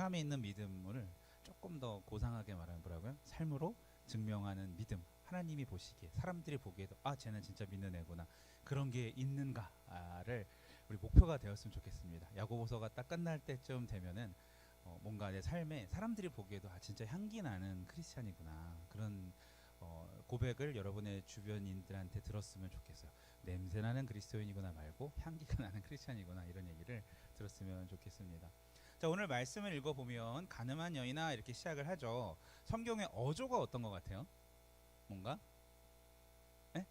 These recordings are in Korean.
사람이 있는 믿음을 조금 더 고상하게 말하면 뭐라고요? 삶으로 증명하는 믿음. 하나님이 보시기에, 사람들이 보기에도 쟤는 진짜 믿는 애구나. 그런 게 있는가를 우리 목표가 되었으면 좋겠습니다. 야고보서가 딱 끝날 때쯤 되면은 뭔가 내 삶에 사람들이 보기에도 진짜 향기 나는 크리스찬이구나. 그런 고백을 여러분의 주변인들한테 들었으면 좋겠어요. 냄새나는 그리스도인이구나 말고 향기가 나는 크리스찬이구나, 이런 얘기를 들었으면 좋겠습니다. 자, 오늘 말씀을 읽어보면 가늠한 여인아 이렇게 시작을 하죠. 성경의 어조가 어떤 것 같아요? 뭔가 에?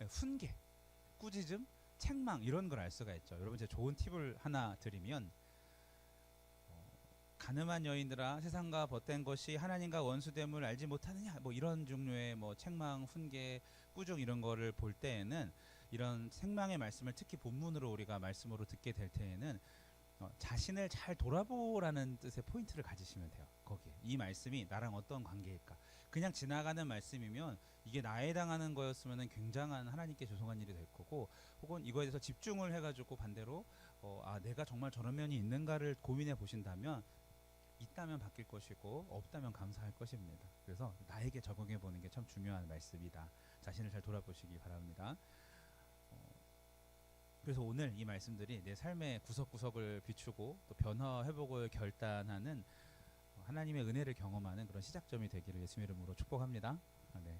훈계, 꾸짖음, 책망, 이런 걸 알 수가 있죠. 여러분, 제가 좋은 팁을 하나 드리면, 가늠한 여인들아 세상과 벗된 것이 하나님과 원수됨을 알지 못하느냐, 뭐 이런 종류의 뭐 책망, 훈계, 꾸중, 이런 거를 볼 때에는, 이런 책망의 말씀을 특히 본문으로 우리가 말씀으로 듣게 될 때에는 자신을 잘 돌아보라는 뜻의 포인트를 가지시면 돼요. 거기에 이 말씀이 나랑 어떤 관계일까. 그냥 지나가는 말씀이면 이게 나에 해당하는 거였으면 굉장한 하나님께 죄송한 일이 될 거고, 혹은 이거에 대해서 집중을 해가지고 반대로 내가 정말 저런 면이 있는가를 고민해 보신다면, 있다면 바뀔 것이고 없다면 감사할 것입니다. 그래서 나에게 적용해 보는 게 참 중요한 말씀이다. 자신을 잘 돌아보시기 바랍니다. 그래서 오늘 이 말씀들이 내 삶의 구석구석을 비추고 또 변화 회복을 결단하는 하나님의 은혜를 경험하는 그런 시작점이 되기를 예수님 이름으로 축복합니다. 네,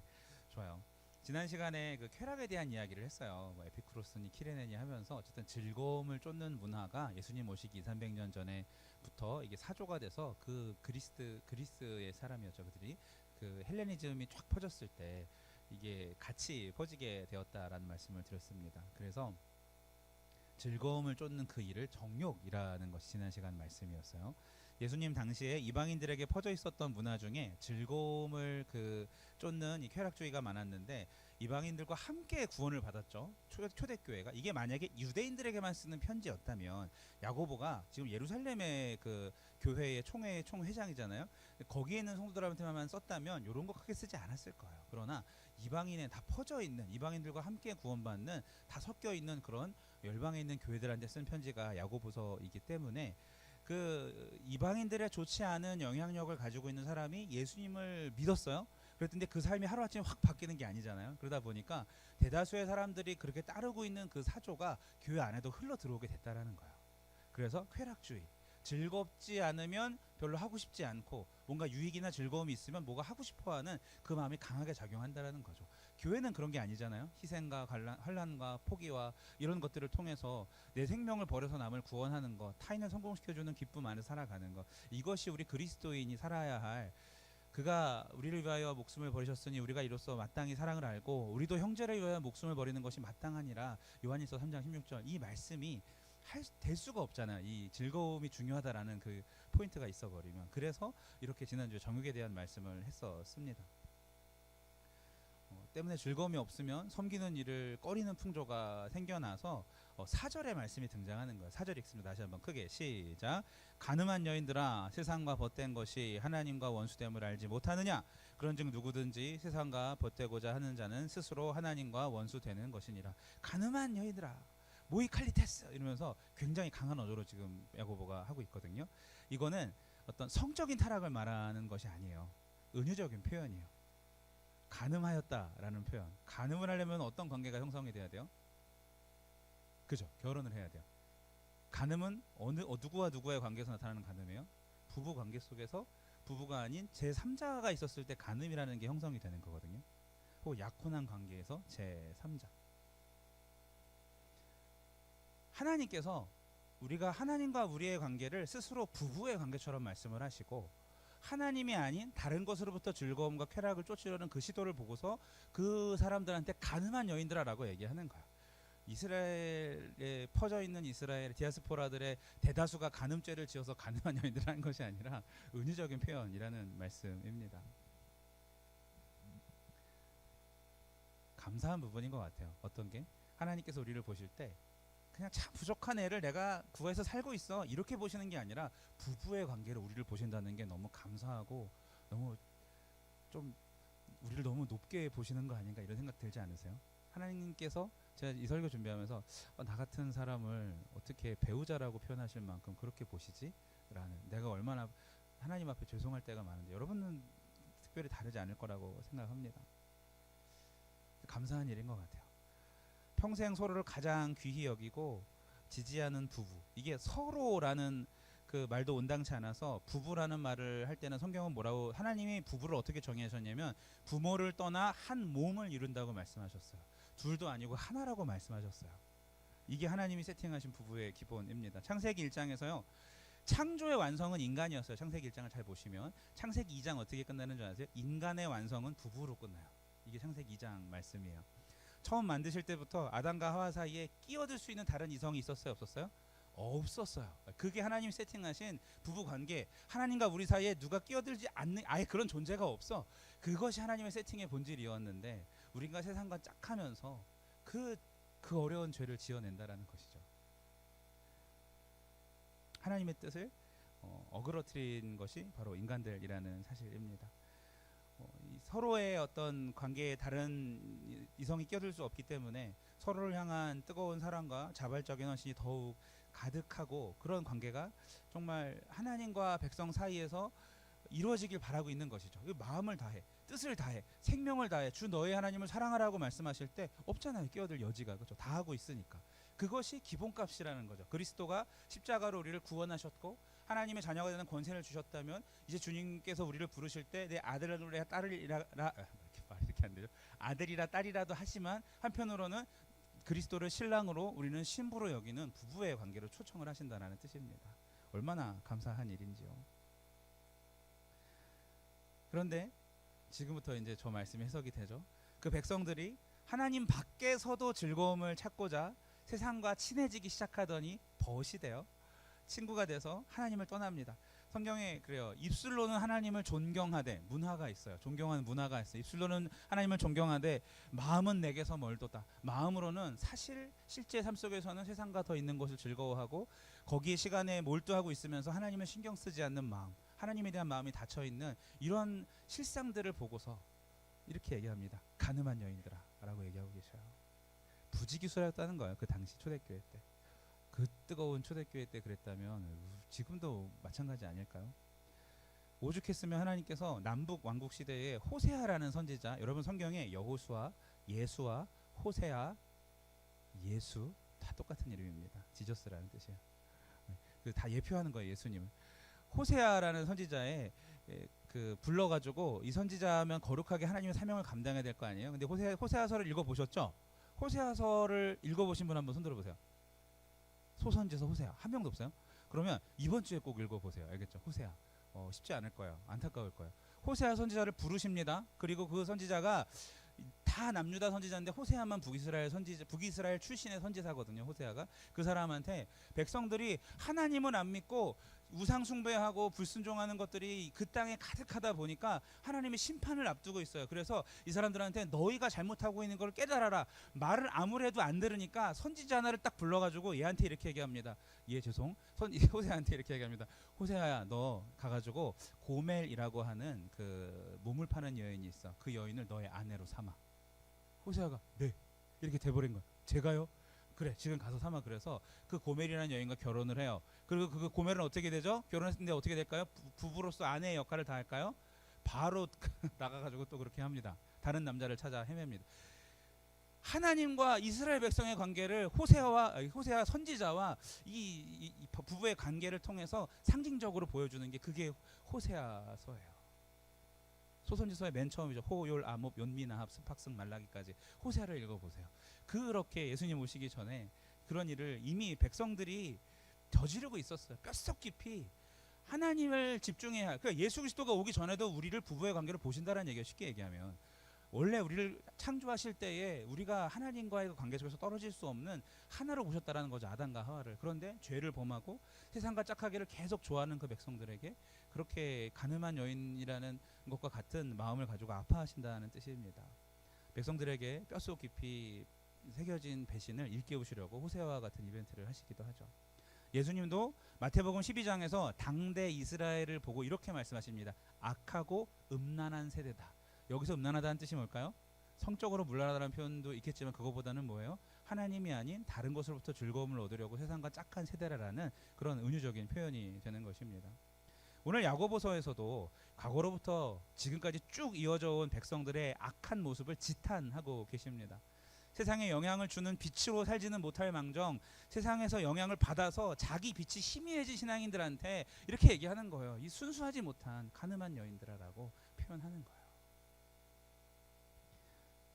좋아요. 지난 시간에 그 쾌락에 대한 이야기를 했어요. 뭐 에피쿠로스니 키레네니 하면서 어쨌든 즐거움을 쫓는 문화가 예수님 오시기 2,300년 전에부터 이게 사조가 돼서, 그 그리스의 사람이었죠. 그들이 그 헬레니즘이 쫙 퍼졌을 때 이게 같이 퍼지게 되었다라는 말씀을 드렸습니다. 그래서 즐거움을 쫓는 그 일을 정욕이라는 것이 지난 시간 말씀이었어요. 예수님 당시에 이방인들에게 퍼져 있었던 문화 중에 즐거움을 쫓는 이 쾌락주의가 많았는데, 이방인들과 함께 구원을 받았죠. 초대교회가. 이게 만약에 유대인들에게만 쓰는 편지였다면, 야고보가 지금 예루살렘의 그 교회의 총회장이잖아요. 거기에 있는 성도들한테만 썼다면 이런 거 크게 쓰지 않았을 거예요. 그러나 이방인에 다 퍼져 있는, 이방인들과 함께 구원받는, 다 섞여 있는 그런 열방에 있는 교회들한테 쓴 편지가 야고보서이기 때문에, 그 이방인들의 좋지 않은 영향력을 가지고 있는 사람이 예수님을 믿었어요. 그랬는데 그 삶이 하루아침에 확 바뀌는 게 아니잖아요. 그러다 보니까 대다수의 사람들이 그렇게 따르고 있는 그 사조가 교회 안에도 흘러 들어오게 됐다라는 거예요. 그래서 쾌락주의, 즐겁지 않으면 별로 하고 싶지 않고, 뭔가 유익이나 즐거움이 있으면 뭐가 하고 싶어하는 그 마음이 강하게 작용한다라는 거죠. 교회는 그런 게 아니잖아요. 희생과 환난과 포기와 이런 것들을 통해서 내 생명을 버려서 남을 구원하는 것, 타인을 성공시켜주는 기쁨 안에 살아가는 것, 이것이 우리 그리스도인이 살아야 할, 그가 우리를 위하여 목숨을 버리셨으니 우리가 이로써 마땅히 사랑을 알고 우리도 형제를 위하여 목숨을 버리는 것이 마땅하니라. 요한일서 3장 16절. 이 말씀이 될 수가 없잖아요. 이 즐거움이 중요하다라는 그 포인트가 있어 버리면. 그래서 이렇게 지난주에 정욕에 대한 말씀을 했었습니다. 때문에 즐거움이 없으면 섬기는 일을 꺼리는 풍조가 생겨나서 4절의 말씀이 등장하는 거예요. 4절 읽습니다. 다시 한번 크게 시작. 가늠한 여인들아 세상과 벗된 것이 하나님과 원수됨을 알지 못하느냐. 그런즉 누구든지 세상과 벗되고자 하는 자는 스스로 하나님과 원수되는 것이니라. 가늠한 여인들아 모이칼리테스, 이러면서 굉장히 강한 어조로 지금 야고보가 하고 있거든요. 이거는 어떤 성적인 타락을 말하는 것이 아니에요. 은유적인 표현이에요. 가늠하였다라는 표현. 가늠을 하려면 어떤 관계가 형성이 돼야 돼요? 그죠? 결혼을 해야 돼요. 가늠은 누구와 누구의 관계에서 나타나는 가늠이에요? 부부 관계 속에서 부부가 아닌 제3자가 있었을 때 가늠이라는 게 형성이 되는 거거든요. 혹은 약혼한 관계에서 제3자. 하나님께서 우리가 하나님과 우리의 관계를 스스로 부부의 관계처럼 말씀을 하시고, 하나님이 아닌 다른 것으로부터 즐거움과 쾌락을 쫓으려는 그 시도를 보고서 그 사람들한테 가늠한 여인들아라고 얘기하는 거야. 이스라엘에 퍼져 있는 이스라엘 디아스포라들의 대다수가 간음죄를 지어서 가늠한 여인들이라는 것이 아니라 은유적인 표현이라는 말씀입니다. 감사한 부분인 것 같아요. 어떤 게? 하나님께서 우리를 보실 때 그냥 참 부족한 애를 내가 구해서 살고 있어, 이렇게 보시는 게 아니라 부부의 관계로 우리를 보신다는 게 너무 감사하고, 너무 좀 우리를 너무 높게 보시는 거 아닌가, 이런 생각 들지 않으세요? 하나님께서 제가 이 설교 준비하면서 나 같은 사람을 어떻게 배우자라고 표현하실 만큼 그렇게 보시지? 라는, 내가 얼마나 하나님 앞에 죄송할 때가 많은데 여러분은 특별히 다르지 않을 거라고 생각합니다. 감사한 일인 것 같아요. 평생 서로를 가장 귀히 여기고 지지하는 부부, 이게 서로라는 그 말도 온당치 않아서 부부라는 말을 할 때는 성경은 뭐라고, 하나님이 부부를 어떻게 정의하셨냐면 부모를 떠나 한 몸을 이룬다고 말씀하셨어요. 둘도 아니고 하나라고 말씀하셨어요. 이게 하나님이 세팅하신 부부의 기본입니다. 창세기 1장에서요, 창조의 완성은 인간이었어요. 창세기 1장을 잘 보시면 창세기 2장 어떻게 끝나는 줄 아세요? 인간의 완성은 부부로 끝나요. 이게 창세기 2장 말씀이에요. 처음 만드실 때부터 아담과 하와 사이에 끼어들 수 있는 다른 이성이 있었어요, 없었어요? 없었어요. 그게 하나님 세팅하신 부부 관계. 하나님과 우리 사이에 누가 끼어들지 않는, 아예 그런 존재가 없어. 그것이 하나님의 세팅의 본질이었는데 우리가 세상과 짝하면서 그 어려운 죄를 지어낸다라는 것이죠. 하나님의 뜻을 어그러뜨린 것이 바로 인간들이라는 사실입니다. 서로의 어떤 관계에 다른 이성이 끼어들 수 없기 때문에 서로를 향한 뜨거운 사랑과 자발적인 헌신이 더욱 가득하고, 그런 관계가 정말 하나님과 백성 사이에서 이루어지길 바라고 있는 것이죠. 마음을 다해, 뜻을 다해, 생명을 다해 주 너의 하나님을 사랑하라고 말씀하실 때 없잖아요, 끼어들 여지가. 그렇죠? 다 하고 있으니까. 그것이 기본값이라는 거죠. 그리스도가 십자가로 우리를 구원하셨고 하나님의 자녀가 되는 권세를 주셨다면, 이제 주님께서 우리를 부르실 때 내 아들이라 딸이라, 말이 이렇게 안 되죠. 아들이라 딸이라도 하지만 한편으로는 그리스도를 신랑으로, 우리는 신부로 여기는 부부의 관계로 초청을 하신다는 뜻입니다. 얼마나 감사한 일인지요. 그런데 지금부터 이제 저 말씀이 해석이 되죠. 그 백성들이 하나님 밖에서도 즐거움을 찾고자 세상과 친해지기 시작하더니 벗이 돼요. 친구가 돼서 하나님을 떠납니다. 성경에 그래요. 입술로는 하나님을 존경하되, 문화가 있어요. 존경하는 문화가 있어요. 입술로는 하나님을 존경하되 마음은 내게서 멀도다. 마음으로는 실제 삶 속에서는 세상과 더 있는 것을 즐거워하고 거기에 시간에 몰두하고 있으면서 하나님을 신경 쓰지 않는 마음, 하나님에 대한 마음이 닫혀있는 이런 실상들을 보고서 이렇게 얘기합니다. 가늠한 여인들아 라고 얘기하고 계셔요. 부지기수였다는 거예요. 그 당시 초대교회 때. 그 뜨거운 초대교회 때 그랬다면 지금도 마찬가지 아닐까요? 오죽했으면 하나님께서 남북 왕국 시대에 호세아라는 선지자, 여러분 성경에 여호수아, 예수아, 호세아, 예수 다 똑같은 이름입니다. 지저스라는 뜻이에요. 다 예표하는 거예요, 예수님을. 호세아라는 선지자에 그 불러가지고, 이 선지자면 거룩하게 하나님의 사명을 감당해야 될 거 아니에요. 근데 호세아서를 읽어보셨죠? 호세아서를 읽어보신 분 한번 손 들어보세요. 소선지서 호세아 한 명도 없어요? 그러면 이번 주에 꼭 읽어보세요. 알겠죠? 호세아. 쉽지 않을 거예요. 안타까울 거예요. 호세아 선지자를 부르십니다. 그리고 그 선지자가 다 남유다 선지자인데 호세아만 북이스라엘 출신의 선지자거든요. 호세아가. 그 사람한테 백성들이 하나님은 안 믿고 우상 숭배하고 불순종하는 것들이 그 땅에 가득하다 보니까 하나님의 심판을 앞두고 있어요. 그래서 이 사람들한테 너희가 잘못하고 있는 걸 깨달아라. 말을 아무래도 안 들으니까 선지자 하나를 딱 불러가지고 얘한테 이렇게 얘기합니다. 호세아한테 이렇게 얘기합니다. 호세아야, 너 가가지고 고멜이라고 하는 그 몸을 파는 여인이 있어. 그 여인을 너의 아내로 삼아. 호세아가 네 이렇게 돼버린 거야. 제가요? 그래, 지금 가서 삼아. 그래서 그 고멜이라는 여인과 결혼을 해요. 그리고 그 고멜은 어떻게 되죠? 결혼했는데 어떻게 될까요? 부부로서 아내의 역할을 다 할까요? 바로 나가가지고 또 그렇게 합니다. 다른 남자를 찾아 헤맵니다. 하나님과 이스라엘 백성의 관계를 호세아 선지자와 이 부부의 관계를 통해서 상징적으로 보여주는 게 그게 호세아서예요. 소선지서의 맨 처음이죠. 호율, 아몹, 연미, 나합, 스팍승, 말라기까지 호세아를 읽어보세요. 그렇게 예수님 오시기 전에 그런 일을 이미 백성들이 저지르고 있었어요. 뼛속 깊이 하나님을 집중해야 할. 그러니까 예수 그리스도가 오기 전에도 우리를 부부의 관계를 보신다는 얘기예요. 쉽게 얘기하면 원래 우리를 창조하실 때에 우리가 하나님과의 관계 속에서 떨어질 수 없는 하나로 보셨다라는 거죠. 아담과 하와를. 그런데 죄를 범하고 세상과 짝하기를 계속 좋아하는 그 백성들에게 그렇게 가늠한 여인이라는 것과 같은 마음을 가지고 아파하신다는 뜻입니다. 백성들에게 뼛속 깊이 새겨진 배신을 일깨우시려고 호세아와 같은 이벤트를 하시기도 하죠. 예수님도 마태복음 12장에서 당대 이스라엘을 보고 이렇게 말씀하십니다. 악하고 음란한 세대다. 여기서 음란하다는 뜻이 뭘까요? 성적으로 문란하다는 표현도 있겠지만 그거보다는 뭐예요? 하나님이 아닌 다른 것으로부터 즐거움을 얻으려고 세상과 짝한 세대라는 그런 은유적인 표현이 되는 것입니다. 오늘 야고보서에서도 과거로부터 지금까지 쭉 이어져 온 백성들의 악한 모습을 지탄하고 계십니다. 세상에 영향을 주는 빛으로 살지는 못할 망정 세상에서 영향을 받아서 자기 빛이 희미해진 신앙인들한테 이렇게 얘기하는 거예요. 이 순수하지 못한 가늠한 여인들아라고 표현하는 거예요.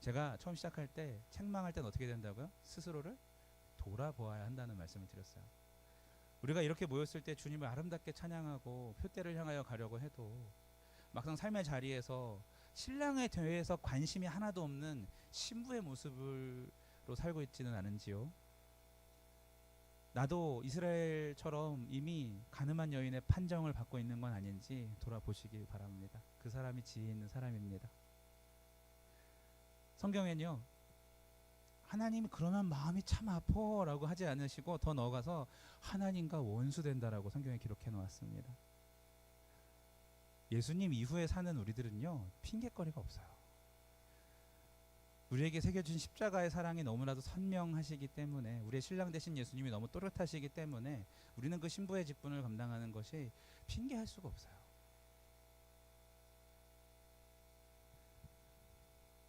제가 처음 시작할 때 책망할 땐 어떻게 된다고요? 스스로를 돌아보아야 한다는 말씀을 드렸어요. 우리가 이렇게 모였을 때 주님을 아름답게 찬양하고 표대를 향하여 가려고 해도 막상 삶의 자리에서 신랑에 대해서 관심이 하나도 없는 신부의 모습으로 살고 있지는 않은지요. 나도 이스라엘처럼 이미 가늠한 여인의 판정을 받고 있는 건 아닌지 돌아보시기 바랍니다. 그 사람이 지혜 있는 사람입니다. 성경에는요, 하나님이 그러면 마음이 참 아파라고 하지 않으시고 더 나아가서 하나님과 원수된다라고 성경에 기록해 놓았습니다. 예수님 이후에 사는 우리들은요, 핑계거리가 없어요. 우리에게 새겨준 십자가의 사랑이 너무나도 선명하시기 때문에, 우리의 신랑 되신 예수님이 너무 또렷하시기 때문에 우리는 그 신부의 직분을 감당하는 것이 핑계할 수가 없어요.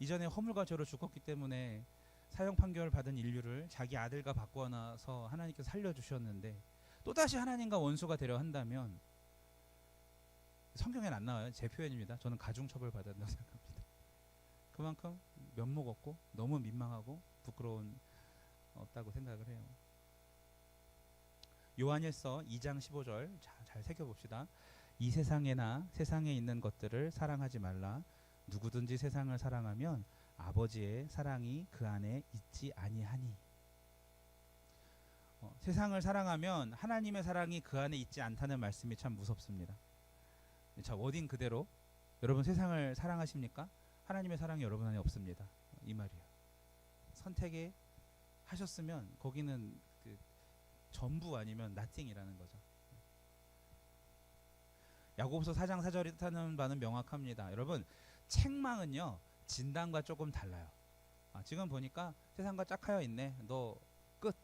이전에 허물과 죄로 죽었기 때문에 사형 판결을 받은 인류를 자기 아들과 바꾸어 놔서 하나님께서 살려주셨는데 또다시 하나님과 원수가 되려 한다면, 성경에는 안 나와요. 제 표현입니다. 저는 가중처벌 받았다고 생각합니다. 그만큼 면목 없고 너무 민망하고 부끄러운 없다고 생각을 해요. 요한일서 2장 15절 잘 새겨봅시다. 이 세상에나 세상에 있는 것들을 사랑하지 말라. 누구든지 세상을 사랑하면 아버지의 사랑이 그 안에 있지 아니하니. 세상을 사랑하면 하나님의 사랑이 그 안에 있지 않다는 말씀이 참 무섭습니다. 자, 워딩 그대로 여러분 세상을 사랑하십니까? 하나님의 사랑이 여러분 안에 없습니다. 이 말이에요. 선택에 하셨으면 거기는 그 전부 아니면 nothing이라는 거죠. 야고보서 4장 4절이 뜻하는 바는 명확합니다. 여러분, 책망은요 진단과 조금 달라요. 지금 보니까 세상과 짝하여 있네. 너 끝.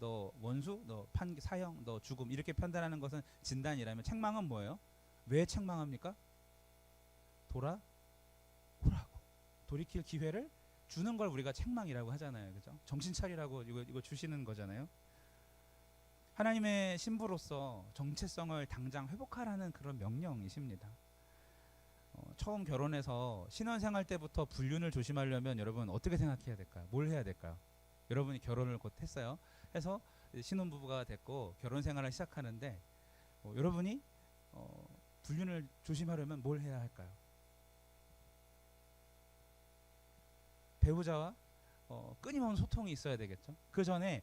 너 원수. 너 사형. 너 죽음. 이렇게 판단하는 것은 진단이라면, 책망은 뭐예요? 왜 책망합니까? 돌아오라고. 돌이킬 기회를 주는 걸 우리가 책망이라고 하잖아요. 그죠? 정신 차리라고 이거 주시는 거잖아요. 하나님의 신부로서 정체성을 당장 회복하라는 그런 명령이십니다. 처음 결혼해서 신혼생활 때부터 불륜을 조심하려면 여러분 어떻게 생각해야 될까요? 뭘 해야 될까요? 여러분이 결혼을 곧 했어요. 해서 신혼부부가 됐고 결혼생활을 시작하는데 여러분이 불륜을 조심하려면 뭘 해야 할까요? 배우자와 끊임없는 소통이 있어야 되겠죠. 그 전에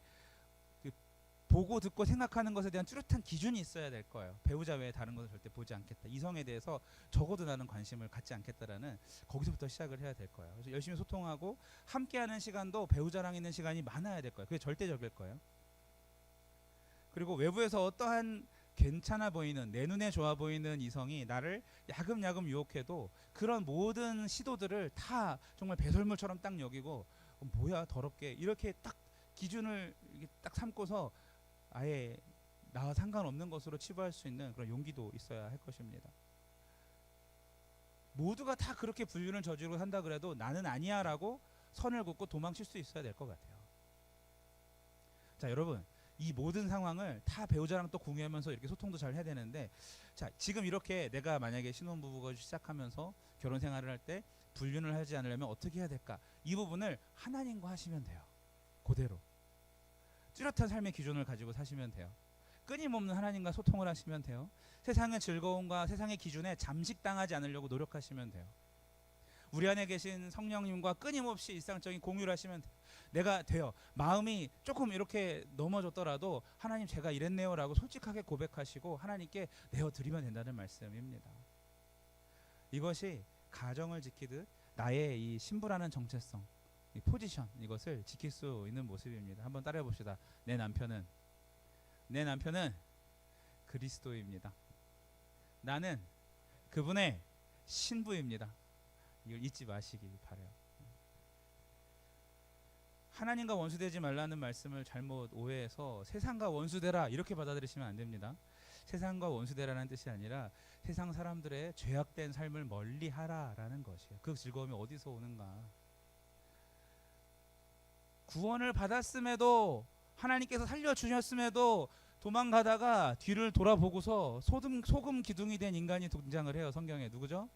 보고 듣고 생각하는 것에 대한 뚜렷한 기준이 있어야 될 거예요. 배우자 외에 다른 것을 절대 보지 않겠다. 이성에 대해서 적어도 나는 관심을 갖지 않겠다라는, 거기서부터 시작을 해야 될 거예요. 그래서 열심히 소통하고 함께하는 시간도 배우자랑 있는 시간이 많아야 될 거예요. 그게 절대적일 거예요. 그리고 외부에서 어떠한 괜찮아 보이는, 내 눈에 좋아 보이는 이성이 나를 야금야금 유혹해도 그런 모든 시도들을 다 정말 배설물처럼 딱 여기고 뭐야 더럽게 이렇게 딱 기준을 이렇게 딱 삼고서 아예 나와 상관없는 것으로 치부할 수 있는 그런 용기도 있어야 할 것입니다. 모두가 다 그렇게 불륜을 저지르고 산다 그래도 나는 아니야 라고 선을 긋고 도망칠 수 있어야 될 것 같아요. 자, 여러분, 이 모든 상황을 다 배우자랑 또 공유하면서 이렇게 소통도 잘 해야 되는데, 자, 지금 이렇게 내가 만약에 신혼부부가 시작하면서 결혼 생활을 할 때 불륜을 하지 않으려면 어떻게 해야 될까? 이 부분을 하나님과 하시면 돼요. 그대로 뚜렷한 삶의 기준을 가지고 사시면 돼요. 끊임없는 하나님과 소통을 하시면 돼요. 세상의 즐거움과 세상의 기준에 잠식당하지 않으려고 노력하시면 돼요. 우리 안에 계신 성령님과 끊임없이 일상적인 공유를 하시면 돼요. 내가 돼요. 마음이 조금 이렇게 넘어졌더라도 하나님 제가 이랬네요 라고 솔직하게 고백하시고 하나님께 내어드리면 된다는 말씀입니다. 이것이 가정을 지키듯 나의 이 신부라는 정체성, 이 포지션, 이것을 지킬 수 있는 모습입니다. 한번 따라해 봅시다. 내 남편은 그리스도입니다. 나는 그분의 신부입니다. 이걸 잊지 마시기 바라요. 하나님과 원수되지 말라는 말씀을 잘못 오해해서 세상과 원수되라 이렇게 받아들이시면 안 됩니다. 세상과 원수되라는 뜻이 아니라 세상 사람들의 죄악된 삶을 멀리하라라는 것이에요. 그 즐거움이 어디서 오는가? 구원을 받았음에도 하나님께서 살려주셨음에도 도망가다가 뒤를 돌아보고서 소금 기둥이 된 인간이 등장을 해요. 성경에 누구죠?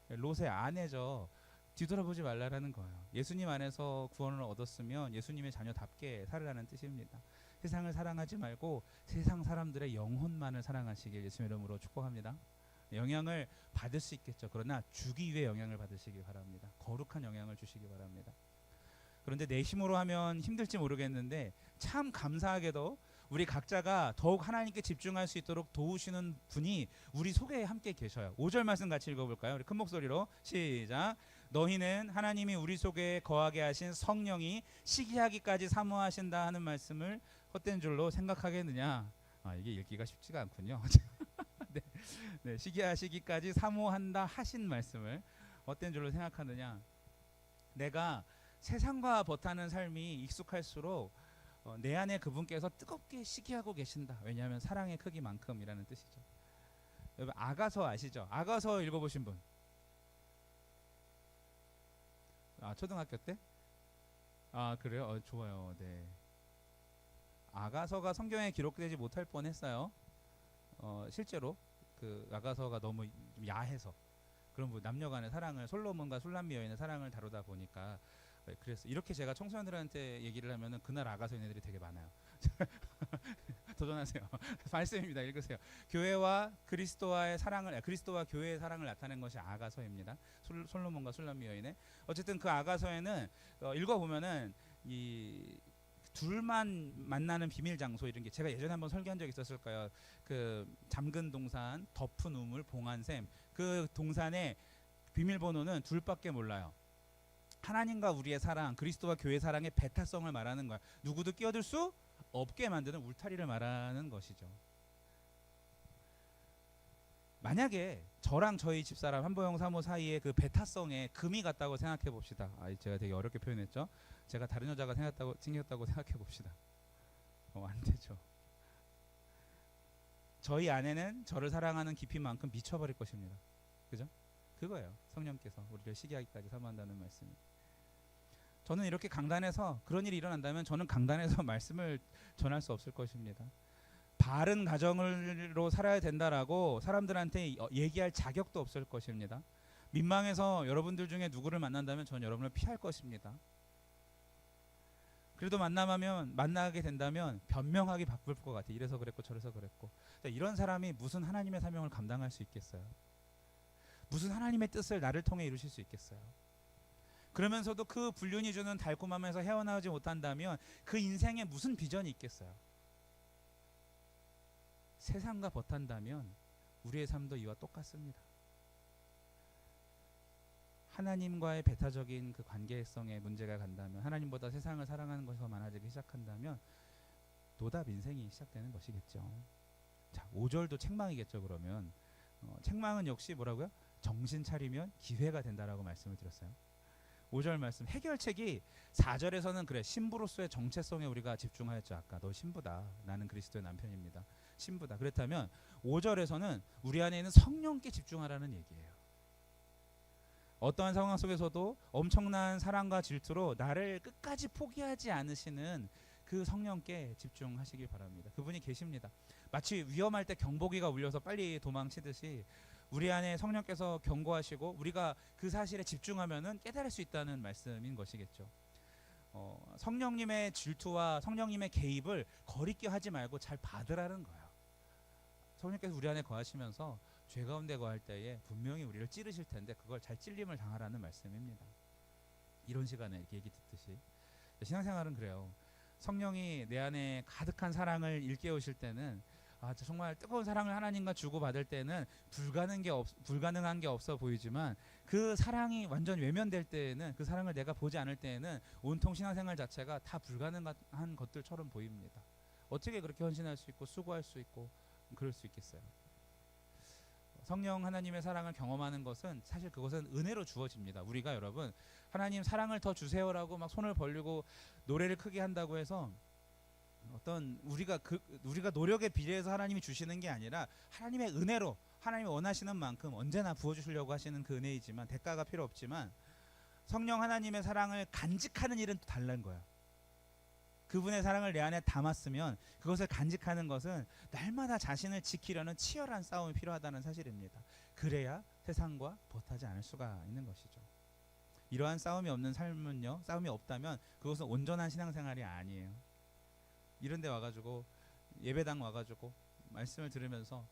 롯의 아내죠. 뒤돌아보지 말라라는 거예요. 예수님 안에서 구원을 얻었으면 예수님의 자녀답게 살으라는 뜻입니다. 세상을 사랑하지 말고 세상 사람들의 영혼만을 사랑하시길 예수의 이름으로 축복합니다. 영향을 받을 수 있겠죠. 그러나 주기 위해 영향을 받으시기 바랍니다. 거룩한 영향을 주시기 바랍니다. 그런데 내 힘으로 하면 힘들지 모르겠는데 참 감사하게도 우리 각자가 더욱 하나님께 집중할 수 있도록 도우시는 분이 우리 속에 함께 계셔요. 5절 말씀 같이 읽어볼까요? 우리 큰 목소리로 시작. 너희는 하나님이 우리 속에 거하게 하신 성령이 시기하기까지 사모하신다 하는 말씀을 헛된 줄로 생각하겠느냐? 이게 읽기가 쉽지가 않군요. 네, 시기하시기까지 사모한다 하신 말씀을 헛된 줄로 생각하느냐? 내가 세상과 버타는 삶이 익숙할수록 내 안에 그분께서 뜨겁게 시기하고 계신다. 왜냐하면 사랑의 크기만큼이라는 뜻이죠. 여러분 아가서 아시죠? 아가서 읽어보신 분? 초등학교 때? 그래요? 좋아요. 네. 아가서가 성경에 기록되지 못할 뻔했어요. 실제로 그 아가서가 너무 야해서 그런 남녀간의 사랑을 솔로몬과 술람미 여인의 사랑을 다루다 보니까 그래서 이렇게 제가 청소년들한테 얘기를 하면은 그날 아가서 얘네들이 되게 많아요. 도전하세요. 말씀입니다. 읽으세요. 교회와 그리스도와의 사랑을 그리스도와 교회의 사랑을 나타낸 것이 아가서입니다. 솔로몬과 술람미 여인의 어쨌든 그 아가서에는 읽어보면은 이 둘만 만나는 비밀 장소 이런 게 제가 예전에 한번 설교한 적 있었을 거예요. 그 잠근 동산, 덮은 우물, 봉안샘 그 동산의 비밀번호는 둘밖에 몰라요. 하나님과 우리의 사랑, 그리스도와 교회의 사랑의 배타성을 말하는 거야. 누구도 끼어들 수 없게 만드는 울타리를 말하는 것이죠. 만약에 저랑 저희 집사람 한보영 사모 사이에 그 배타성에 금이 같다고 생각해 봅시다. 제가 되게 어렵게 표현했죠. 제가 다른 여자가 생겼다고 생각해 봅시다. 안 되죠. 저희 아내는 저를 사랑하는 깊이만큼 미쳐버릴 것입니다. 그죠? 그거예요. 성령께서 우리를 시기하기까지 사모한다는 말씀이. 저는 이렇게 강단에서 그런 일이 일어난다면 저는 강단에서 말씀을 전할 수 없을 것입니다. 바른 가정으로 살아야 된다라고 사람들한테 얘기할 자격도 없을 것입니다. 민망해서 여러분들 중에 누구를 만난다면 저는 여러분을 피할 것입니다. 그래도 만나게 된다면 변명하기 바쁠 것 같아요. 이래서 그랬고 저래서 그랬고. 이런 사람이 무슨 하나님의 사명을 감당할 수 있겠어요? 무슨 하나님의 뜻을 나를 통해 이루실 수 있겠어요? 그러면서도 그 불륜이 주는 달콤함에서 헤어나오지 못한다면 그 인생에 무슨 비전이 있겠어요? 세상과 버탄다면 우리의 삶도 이와 똑같습니다. 하나님과의 배타적인 그 관계성에 문제가 간다면, 하나님보다 세상을 사랑하는 것이 더 많아지기 시작한다면 노답 인생이 시작되는 것이겠죠. 자, 5절도 책망이겠죠. 그러면 책망은 역시 뭐라고요? 정신 차리면 기회가 된다라고 말씀을 드렸어요. 5절 말씀 해결책이 4절에서는 그래 신부로서의 정체성에 우리가 집중하였죠. 아까 너 신부다. 나는 그리스도의 남편입니다. 신부다. 그렇다면 5절에서는 우리 안에 있는 성령께 집중하라는 얘기예요. 어떠한 상황 속에서도 엄청난 사랑과 질투로 나를 끝까지 포기하지 않으시는 그 성령께 집중하시길 바랍니다. 그분이 계십니다. 마치 위험할 때 경보기가 울려서 빨리 도망치듯이 우리 안에 성령께서 경고하시고 우리가 그 사실에 집중하면은 깨달을 수 있다는 말씀인 것이겠죠. 성령님의 질투와 성령님의 개입을 거리끼 하지 말고 잘 받으라는 거예요. 성령께서 우리 안에 거하시면서 죄 가운데 거할 때에 분명히 우리를 찌르실 텐데 그걸 잘 찔림을 당하라는 말씀입니다. 이런 시간에 이렇게 얘기 듣듯이 신앙생활은 그래요. 성령이 내 안에 가득한 사랑을 일깨우실 때는 정말 뜨거운 사랑을 하나님과 주고받을 때는 불가능한 게 없어 보이지만 그 사랑이 완전 외면될 때에는 그 사랑을 내가 보지 않을 때에는 온통 신앙생활 자체가 다 불가능한 것들처럼 보입니다. 어떻게 그렇게 헌신할 수 있고 수고할 수 있고 그럴 수 있겠어요? 성령 하나님의 사랑을 경험하는 것은 사실 그것은 은혜로 주어집니다. 우리가 여러분 하나님 사랑을 더 주세요라고 막 손을 벌리고 노래를 크게 한다고 해서 어떤 우리가 노력에 비례해서 하나님이 주시는 게 아니라 하나님의 은혜로 하나님이 원하시는 만큼 언제나 부어주시려고 하시는 그 은혜이지만 대가가 필요 없지만 성령 하나님의 사랑을 간직하는 일은 또 다른 거야. 그분의 사랑을 내 안에 담았으면 그것을 간직하는 것은 날마다 자신을 지키려는 치열한 싸움이 필요하다는 사실입니다. 그래야 세상과 벗하지 않을 수가 있는 것이죠. 이러한 싸움이 없는 삶은요, 싸움이 없다면 그것은 온전한 신앙생활이 아니에요. 이런 데 와가지고 예배당 와가지고 말씀을 들으면서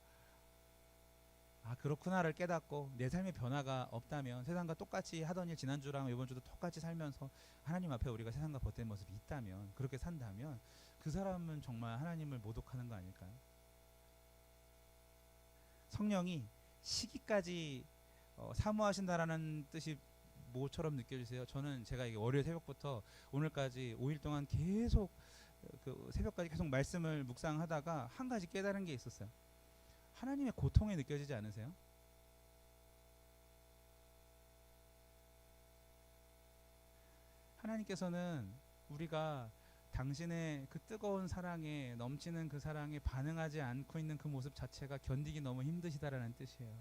아 그렇구나를 깨닫고 내 삶의 변화가 없다면 세상과 똑같이 하던 일 지난주랑 이번주도 똑같이 살면서 하나님 앞에 우리가 세상과 벗된 모습이 있다면 그렇게 산다면 그 사람은 정말 하나님을 모독하는 거 아닐까요? 성령이 시기까지 사모하신다라는 뜻이 뭐처럼 느껴지세요? 저는 제가 이게 월요일 새벽부터 오늘까지 5일 동안 계속 그 새벽까지 계속 말씀을 묵상하다가 한 가지 깨달은 게 있었어요. 하나님의 고통이 느껴지지 않으세요? 하나님께서는 우리가 당신의 그 뜨거운 사랑에 넘치는 그 사랑에 반응하지 않고 있는 그 모습 자체가 견디기 너무 힘드시다라는 뜻이에요.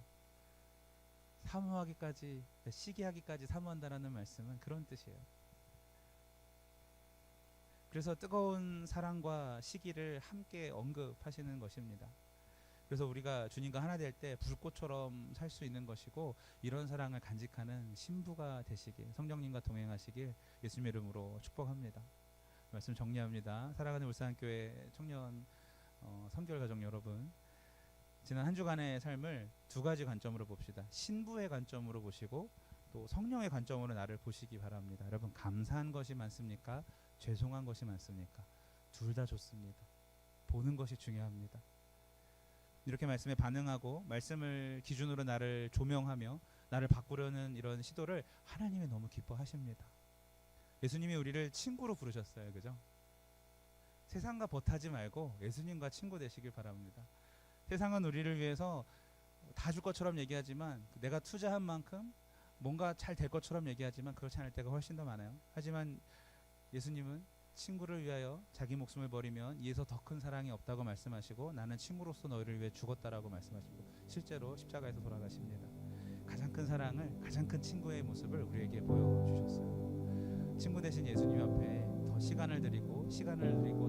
사모하기까지, 시기하기까지 사모한다라는 말씀은 그런 뜻이에요. 그래서 뜨거운 사랑과 시기를 함께 언급하시는 것입니다. 그래서 우리가 주님과 하나 될 때 불꽃처럼 살 수 있는 것이고 이런 사랑을 간직하는 신부가 되시길 성령님과 동행하시길 예수님의 이름으로 축복합니다. 말씀 정리합니다. 사랑하는 울산교회 청년 선교가족 여러분, 지난 한 주간의 삶을 두 가지 관점으로 봅시다. 신부의 관점으로 보시고 또 성령의 관점으로 나를 보시기 바랍니다. 여러분 감사한 것이 많습니까? 죄송한 것이 많습니까? 둘 다 좋습니다. 보는 것이 중요합니다. 이렇게 말씀에 반응하고 말씀을 기준으로 나를 조명하며 나를 바꾸려는 이런 시도를 하나님이 너무 기뻐하십니다. 예수님이 우리를 친구로 부르셨어요. 그죠? 세상과 벗하지 말고 예수님과 친구 되시길 바랍니다. 세상은 우리를 위해서 다 줄 것처럼 얘기하지만 내가 투자한 만큼 뭔가 잘 될 것처럼 얘기하지만 그렇지 않을 때가 훨씬 더 많아요. 하지만 예수님은 친구를 위하여 자기 목숨을 버리면 이에서 더 큰 사랑이 없다고 말씀하시고 나는 친구로서 너희를 위해 죽었다라고 말씀하시고 실제로 십자가에서 돌아가십니다. 가장 큰 사랑을 가장 큰 친구의 모습을 우리에게 보여주셨어요. 친구 되신 예수님 앞에 더 시간을 드리고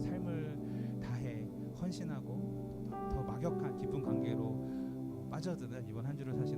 삶을 다해 헌신하고 더 막역한 깊은 관계로 빠져드는 이번 한 주를 사시는